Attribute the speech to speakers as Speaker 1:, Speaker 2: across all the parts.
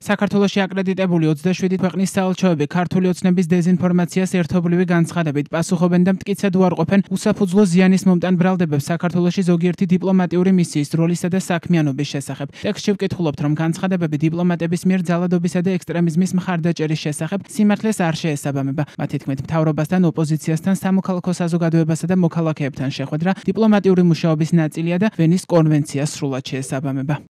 Speaker 1: საქართველოში აკრედიტებული 27 ქვეყნის საელჩოები ქართული ოცნების დეზინფორმაციას ერთობლივი განცხადებით პასუხობენ და მტკიცედ უარყოფენ უსაფუძვლო ზიანის მომტან ბრალდებებს საქართველოში ზოგიერთი დიპლომატიური მისიის როლისა და საქმიანობის შესახებ. ტექსტში ვკითხულობთ, რომ განცხადებები დიპლომატების მიერ ძალადობისა და ექსტრემიზმის მხარდაჭერის შესახებ სიმართლეს არ შეესაბამება. მათი თქმით, მთავრობასთან, ოპოზიციასთან, სამოქალაქო საზოგადოებასა და მოქალაქეებთან შეხვედრა დიპლომატიური მუშაობის ნაწილია და ვენის კონვენციას სრულად შეესაბამება.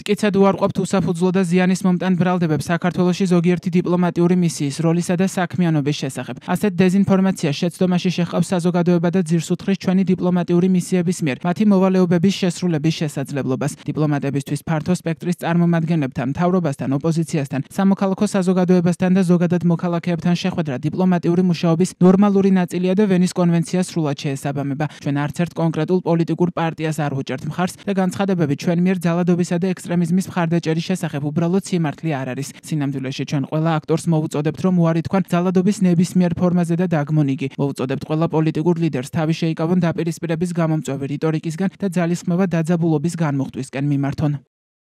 Speaker 1: მტკიცედ უარყოფთ უსაფუძვლო და ზიანის მომტან ბრალდებებს საქართველოში ზოგიერთი დიპლომატიური მისიის როლისა და საქმიანობის შესახებ. ასეთ დეზინფორმაციას შეცდომაში შეჰყავს საზოგადოება და ძირს უთხრის ჩვენი დიპლომატიური მისიების მიერ მათი მოვალეობების შესრულების შესაძლებლობას. დიპლომატებისთვის ფართო სპექტრის წარმომადგენლებთან, მთავრობასთან, ოპოზიციასთან, სამოქალაქო საზოგადოებასთან და ზოგადად მოქალაქეებთან შეხვედრა დიპლომატიური მუშაობის ნორმალური ნაწილია და ვენის კონვენციას სრულად შეესაბამება. ჩვენ არც ერთ კონკრეტულ პოლიტიკურ პარტიას არ ვუჭერთ მხარს და განცხადებები ჩვენ მიერ ძალადობისა და ექსტრემიზმის მხარდაჭერის შესახებ უბრალოდ სიმართლე არ არის. სინამდვილეში ჩვენ ყველა აქტორს მოვუწოდებთ, რომ უარი თქვან ძალადობის ნებისმიერ ფორმაზე და დაგმონიგი. მოვუწოდებთ ყველა პოლიტიკურ ლიდერს თავი შეიკავონ დაპირისპირების გამომწვევი რიტორიკისგან და ძალისხმევა დაძაბულობის განმუხტვისკენ მიმართონ.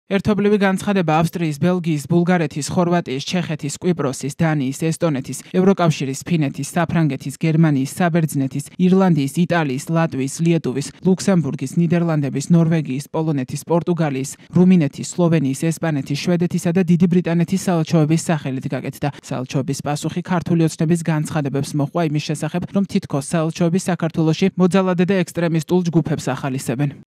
Speaker 1: ერთობლივი განცხადება ავსტრიის, ბელგიის, ბულგარეთის, ხორვატიის, ჩეხეთის, კვიპროსის, დანიის, ესტონეთის, ევროკავშირის, ფინეთის, საფრანგეთის, გერმანიის, საბერძნეთის, ირლანდიის, იტალიის, ლატვიის, ლიეტუვის, ლუქსემბურგის, ნიდერლანდების, ნორვეგიის, პოლონეთის, პორტუგალიის, რუმინეთის, სლოვენიის, ესპანეთის, შვედეთისა და დიდი ბრიტანეთის საელჩოების სახელით გაკეთდა. საელჩოების პასუხი ქართული ოცნების განცხადებებს მოჰყვა იმის შესახებ, რომ თითქოს საელჩოები საქართველოში მოძალადე და ექსტრემისტულ ჯგუფებს ახალისებენ.